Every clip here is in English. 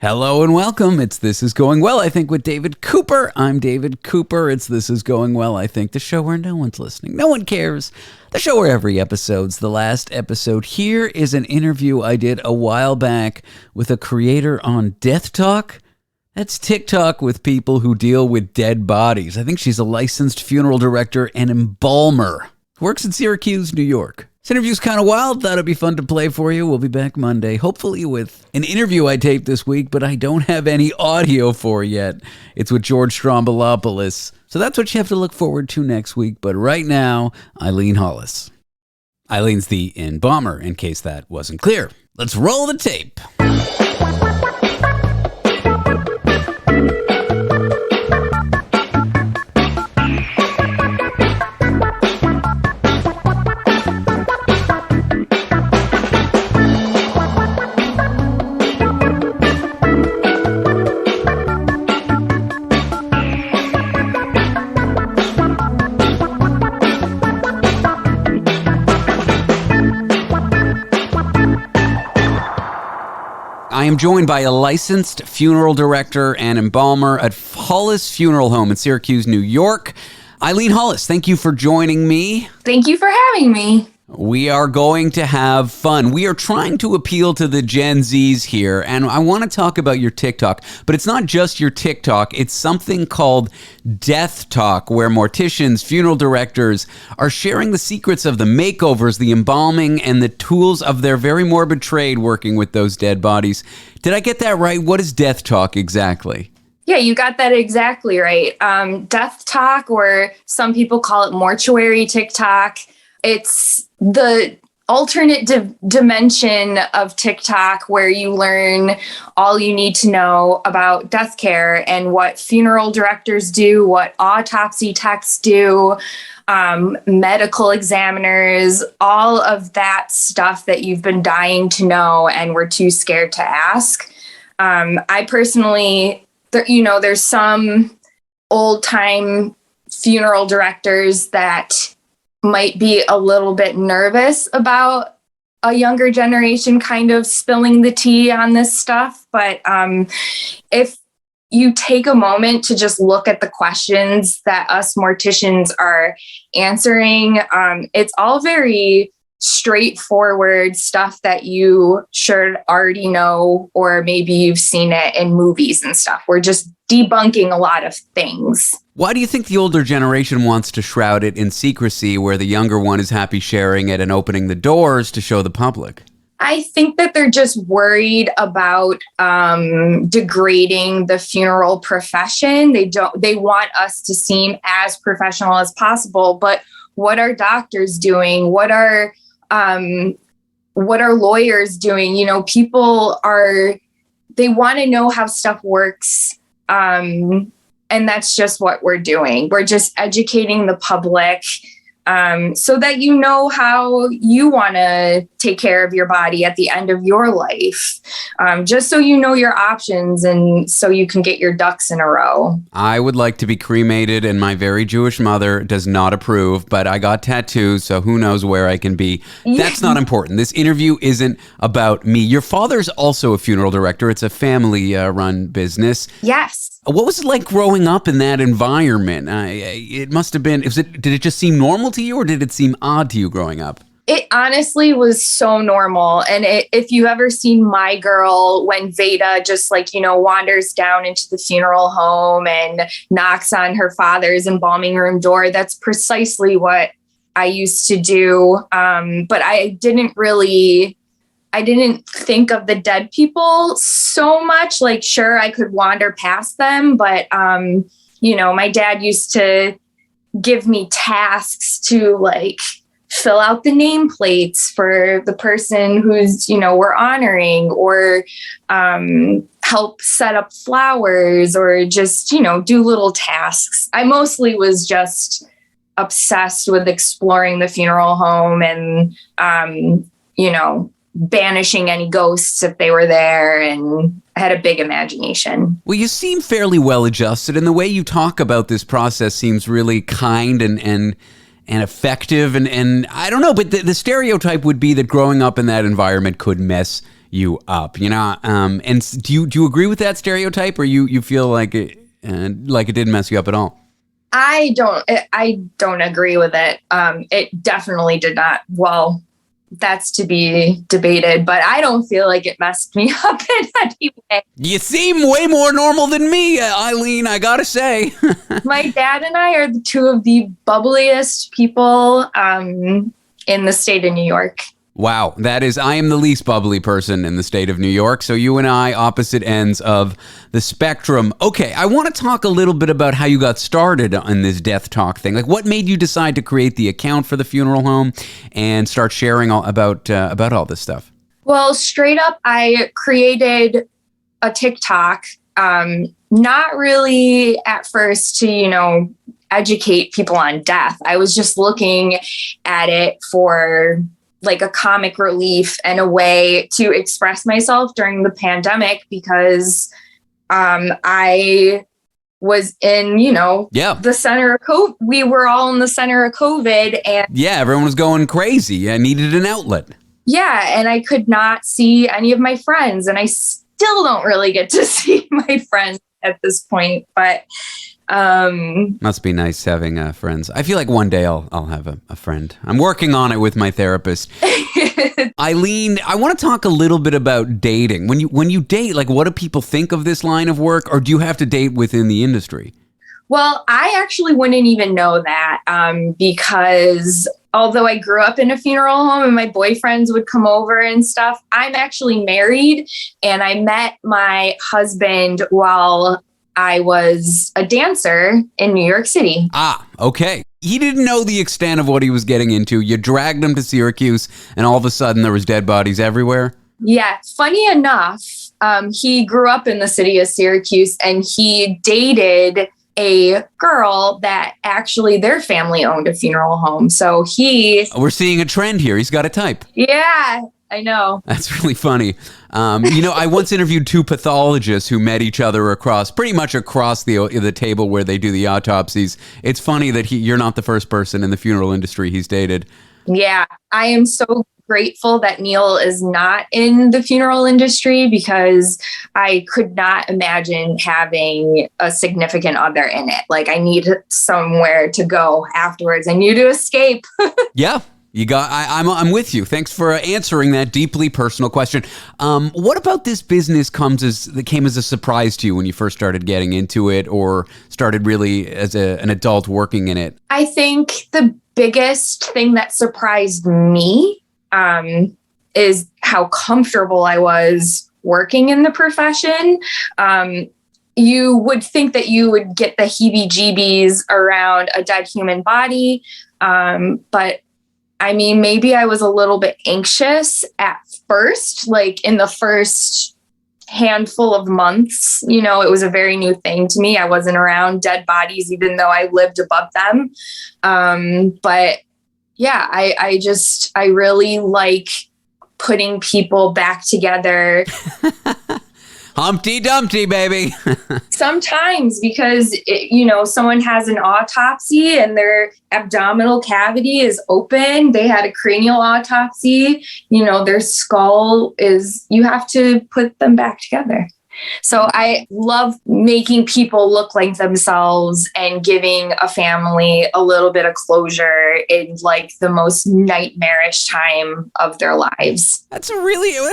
Hello and welcome. It's This Is Going Well, I think, with David Cooper. I'm David Cooper. It's This Is Going Well, I think, the show where no one's listening. No one cares. The show where every episode's the last episode. Here is an interview I did a while back with a creator on Death Talk. That's TikTok with people who deal with dead bodies. I think she's a licensed funeral director and embalmer. Works in Syracuse, New York. This interview's kind of wild. Thought it'd be fun to play for you. We'll be back Monday, hopefully with an interview I taped this week, but I don't have any audio for yet. It's with George Strombolopoulos. So that's what you have to look forward to next week. But right now, Eileen Hollis. Eileen's the embalmer, in case that wasn't clear. Let's roll the tape. I am joined by a licensed funeral director and embalmer at Hollis Funeral Home in Syracuse, New York. Eileen Hollis, thank you for joining me. Thank you for having me. We are going to have fun. We are trying to appeal to the Gen Zs here, and I want to talk about your TikTok, but it's not just your TikTok. It's something called Death Talk, where morticians, funeral directors are sharing the secrets of the makeovers, the embalming, and the tools of their very morbid trade working with those dead bodies. Did I get that right? What is Death Talk exactly? Yeah, you got that exactly right. Death Talk, or some people call it mortuary TikTok. It's the alternate dimension of TikTok where you learn all you need to know about death care and what funeral directors do, what autopsy techs do, medical examiners, all of that stuff that you've been dying to know and were too scared to ask. I personally, there's some old time funeral directors that might be a little bit nervous about a younger generation kind of spilling the tea on this stuff. But if you take a moment to just look at the questions that us morticians are answering, it's all very straightforward stuff that you should already know, or maybe you've seen it in movies and stuff. We're just debunking a lot of things. Why do you think the older generation wants to shroud it in secrecy where the younger one is happy sharing it and opening the doors to show the public? I think that they're just worried about degrading the funeral profession. They want us to seem as professional as possible, but what are doctors doing? What are lawyers doing? They want to know how stuff works. And that's just what we're doing. We're just educating the public so that you know how you want to take care of your body at the end of your life, just so you know your options and so you can get your ducks in a row. I would like to be cremated, and my very Jewish mother does not approve, but I got tattoos, so who knows where I can be. That's not important. This interview isn't about me. Your father's also a funeral director. It's a family-run business. Yes. What was it like growing up in that environment? It must have been, did it just seem normal to you, or did it seem odd to you growing up? It honestly was so normal. And if you've ever seen My Girl, when Veda just wanders down into the funeral home and knocks on her father's embalming room door, that's precisely what I used to do. But I didn't think of the dead people so much. Like, sure, I could wander past them, but, my dad used to give me tasks to fill out the nameplates for the person who's, we're honoring, or help set up flowers, or just, do little tasks. I mostly was just obsessed with exploring the funeral home and, banishing any ghosts if they were there, and I had a big imagination. Well, you seem fairly well adjusted, and the way you talk about this process seems really kind and effective, and I don't know, but the stereotype would be that growing up in that environment could mess you up, and do you agree with that stereotype, or you feel like it didn't mess you up at all? I don't agree with it. It definitely did not. Well, that's to be debated, but I don't feel like it messed me up in any way. You seem way more normal than me, Eileen, I gotta say. My dad and I are the two of the bubbliest people in the state of New York. Wow, I am the least bubbly person in the state of New York, so you and I, opposite ends of the spectrum. Okay, I want to talk a little bit about how you got started on this death talk thing. Like, what made you decide to create the account for the funeral home and start sharing about all this stuff? Well, straight up, I created a TikTok, not really at first to, educate people on death. I was just looking at it for like a comic relief and a way to express myself during the pandemic, because I was in, the center of COVID. We were all in the center of COVID, and everyone was going crazy. I needed an outlet. Yeah, and I could not see any of my friends, and I still don't really get to see my friends at this point, but must be nice having friends. I feel like one day I'll have a friend. I'm working on it with my therapist. Eileen, I want to talk a little bit about dating. When you date, like, what do people think of this line of work, or do you have to date within the industry? Well, I actually wouldn't even know that because although I grew up in a funeral home and my boyfriends would come over and stuff, I'm actually married, and I met my husband while I was a dancer in New York City. Ah, okay. He didn't know the extent of what he was getting into. You dragged him to Syracuse, and all of a sudden there was dead bodies everywhere. Yeah. Funny enough, he grew up in the city of Syracuse, and he dated a girl that actually their family owned a funeral home. So we're seeing a trend here. He's got a type. Yeah. I know. That's really funny. I once interviewed two pathologists who met each other pretty much across the table where they do the autopsies. It's funny that you're not the first person in the funeral industry he's dated. Yeah, I am so grateful that Neil is not in the funeral industry, because I could not imagine having a significant other in it. Like, I need somewhere to go afterwards. I need to escape. Yeah. I'm with you. Thanks for answering that deeply personal question. What about this business came as a surprise to you when you first started getting into it, or started really as an adult working in it? I think the biggest thing that surprised me is how comfortable I was working in the profession. You would think that you would get the heebie-jeebies around a dead human body, but I mean, maybe I was a little bit anxious at first, like in the first handful of months. It was a very new thing to me. I wasn't around dead bodies, even though I lived above them. But yeah, I really like putting people back together. Humpty Dumpty, baby. Sometimes, because someone has an autopsy and their abdominal cavity is open. They had a cranial autopsy. Their skull you have to put them back together. So I love making people look like themselves and giving a family a little bit of closure in like the most nightmarish time of their lives. That's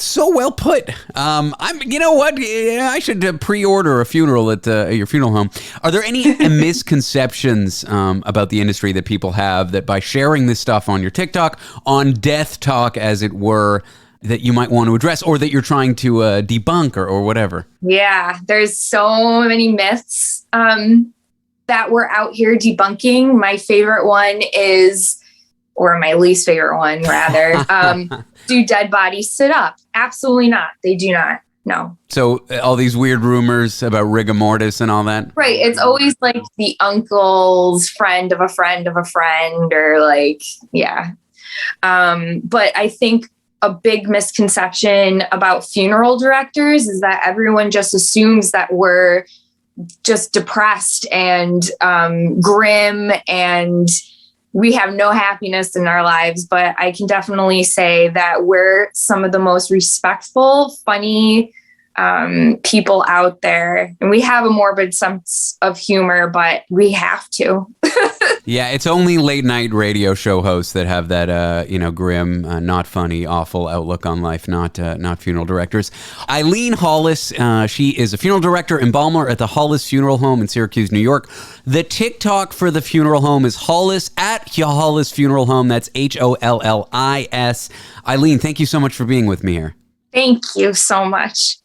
so well put. You know what? I should pre-order a funeral at your funeral home. Are there any misconceptions about the industry that people have, that by sharing this stuff on your TikTok, on Death Talk, as it were, that you might want to address, or that you're trying to debunk or whatever? Yeah, there's so many myths that we're out here debunking. My favorite one or my least favorite one rather, do dead bodies sit up? Absolutely not. They do not. No. So all these weird rumors about rigor mortis and all that? Right. It's always like the uncle's friend of a friend of a friend, or like, yeah. But I think a big misconception about funeral directors is that everyone just assumes that we're just depressed and grim and we have no happiness in our lives, but I can definitely say that we're some of the most respectful, funny people out there. And we have a morbid sense of humor, but we have to. Yeah, it's only late night radio show hosts that have that, grim, not funny, awful outlook on life, not funeral directors. Eileen Hollis, she is a funeral director, embalmer at the Hollis Funeral Home in Syracuse, New York. The TikTok for the funeral home is Hollis at Hollis Funeral Home. That's HOLLIS. Eileen, thank you so much for being with me here. Thank you so much.